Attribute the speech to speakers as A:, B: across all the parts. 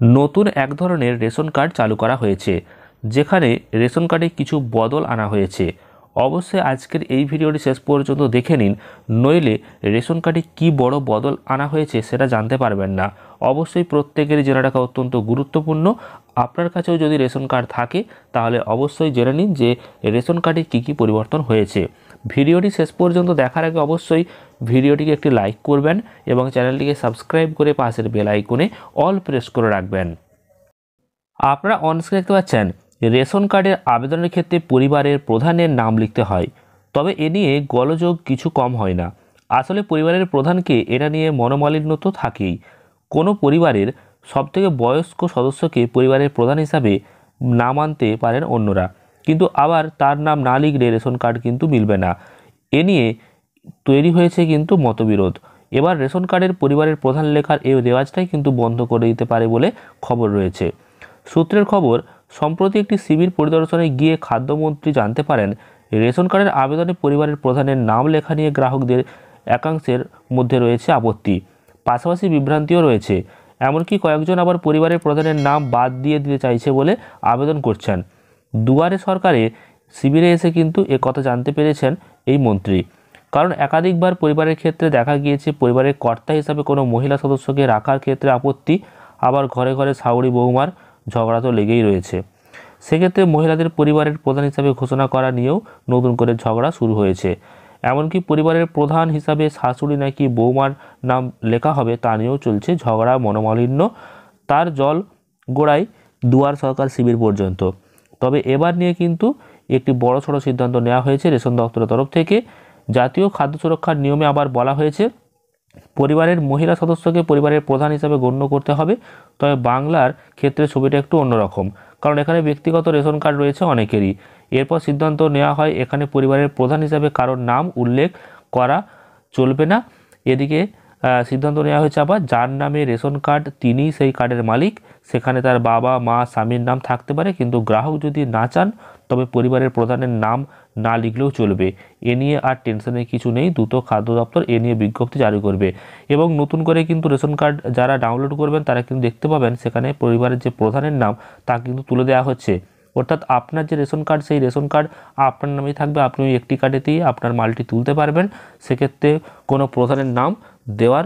A: নতুন এক ধরনের রেশন কার্ড চালু করা হয়েছে, যেখানে রেশন কার্ডে কিছু বদল আনা হয়েছে। অবশ্যই আজকের এই ভিডিওটি শেষ পর্যন্ত দেখে নিন, নইলে রেশন কার্ডে কী বড় বদল আনা হয়েছে সেটা জানতে পারবেন না। অবশ্যই প্রত্যেকেরই জেনে রাখা অত্যন্ত গুরুত্বপূর্ণ। আপনার কাছেও যদি রেশন কার্ড থাকে তাহলে অবশ্যই জেনে নিন যে রেশন কার্ডে কী কী পরিবর্তন হয়েছে। ভিডিওটি শেষ পর্যন্ত দেখার আগে অবশ্যই ভিডিওটিকে একটি লাইক করবেন এবং চ্যানেলটিকে সাবস্ক্রাইব করে পাশের বেল আইকনে অল প্রেস করে রাখবেন। আপনারা অনস্ক্রিনে দেখতে পাচ্ছেন, রেশন কার্ডের আবেদনের ক্ষেত্রে পরিবারের প্রধানের নাম লিখতে হয়। তবে এ নিয়ে গোলযোগ কিছু কম হয় না। আসলে পরিবারের প্রধানকে এটা নিয়ে মনোমালিন্য তো থাকেই। কোনো পরিবারের সবথেকে বয়স্ক সদস্যকে পরিবারের প্রধান হিসাবে নাম আনতে পারেন অন্যরা, কিন্তু আবার তার নাম না লিখলে রেশন কার্ড কিন্তু মিলবে না। এ নিয়ে তৈরি হয়েছে কিন্তু মতবিরোধ। এবার রেশন কার্ডের পরিবারের প্রধান লেখার এই রেওয়াজটাই কিন্তু বন্ধ করে দিতে পারে বলে খবর রয়েছে। সূত্রের খবর, সম্প্রতি একটি শিবির পরিদর্শনে গিয়ে খাদ্যমন্ত্রী জানতে পারেন, রেশন কার্ডের আবেদনে পরিবারের প্রধানের নাম লেখা নিয়ে গ্রাহকদের একাংশের মধ্যে রয়েছে আপত্তি, পাশাপাশি বিভ্রান্তিও রয়েছে। এমনকি কয়েকজন আবার পরিবারের প্রধানের নাম বাদ দিয়ে দিতে চাইছে বলে আবেদন করছেন। দুয়ারে সরকারে শিবিরে এসে কিন্তু কথা জানতে পেরেছেন এই মন্ত্রী। কারণ একাধিকবার পরিবারের ক্ষেত্রে দেখা গিয়েছে পরিবারের কর্তা হিসাবে কোনো মহিলা সদস্যকে রাখার ক্ষেত্রে আপত্তি, আবার ঘরে ঘরে শাশুড়ি বৌমার ঝগড়া তো লেগেই রয়েছে। সেক্ষেত্রে মহিলাদের পরিবারের প্রধান হিসাবে ঘোষণা করা নিয়েও নতুন করে ঝগড়া শুরু হয়েছে। এমনকি পরিবারের প্রধান হিসাবে শাশুড়ি নাকি বৌমার নাম লেখা হবে তা নিয়েও চলছে ঝগড়া, মনোমালিন্য। তার জল গোড়ায় দুয়ার সরকার শিবির পর্যন্ত। তবে এবার নিয়ে কিন্তু একটি বড়সড় সিদ্ধান্ত নেওয়া হয়েছে রেশন দপ্তরের তরফ থেকে। জাতীয় খাদ্য সুরক্ষার নিয়মে আবার বলা হয়েছে, পরিবারের মহিলা সদস্যকে পরিবারের প্রধান হিসাবে গণ্য করতে হবে। তবে বাংলার ক্ষেত্রে ছবিটা একটু অন্যরকম, কারণ এখানে ব্যক্তিগত রেশন কার্ড রয়েছে অনেকেরই। এরপর সিদ্ধান্ত নেওয়া হয় এখানে পরিবারের প্রধান হিসাবে কারোর নাম উল্লেখ করা চলবে না। এদিকে সিদ্ধান্ত নেওয়া হয়েছে আবার যার নামে রেশন কার্ড তিনিই সেই কার্ডের মালিক। সেখানে তার বাবা, মা, স্বামীর নাম থাকতে পারে, কিন্তু গ্রাহক যদি না চান তবে পরিবারের প্রধানের নাম না লিখলেও চলবে। এ নিয়ে আর টেনশনের কিছু নেই। দ্রুত খাদ্য দপ্তর এ নিয়ে বিজ্ঞপ্তি জারি করবে এবং নতুন করে কিন্তু রেশন কার্ড যারা ডাউনলোড করবেন তারা কিন্তু দেখতে পাবেন সেখানে পরিবারের যে প্রধানের নাম তা কিন্তু তুলে দেওয়া হচ্ছে। অর্থাৎ আপনার যে রেশন কার্ড, সেই রেশন কার্ড আপনার নামেই থাকবে। আপনি ওই একটি কার্ডেতেই আপনার মালটি তুলতে পারবেন। সেক্ষেত্রে কোনো প্রধানের নাম দেওয়ার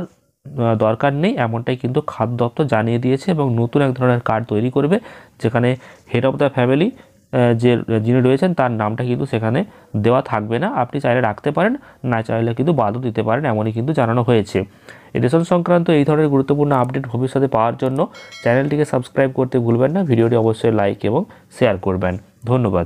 A: দরকার নেই, এমনটাই কিন্তু খাদ্য দপ্তর জানিয়ে দিয়েছে। এবং নতুন এক ধরনের কার্ড তৈরি করবে যেখানে হেড অফ দ্য ফ্যামিলি যে যিনি রয়েছেন তার নামটা কিন্তু সেখানে দেওয়া থাকবে না। আপনি চাইলে রাখতে পারেন, না চাইলে কিন্তু বাদও দিতে পারেন, এমনই কিন্তু জানানো হয়েছে। এই রেশন সংক্রান্ত এই ধরনের গুরুত্বপূর্ণ আপডেট ভবিষ্যতে পাওয়ার জন্য চ্যানেলটিকে সাবস্ক্রাইব করতে ভুলবেন না। ভিডিওটি অবশ্যই লাইক এবং শেয়ার করবেন। ধন্যবাদ।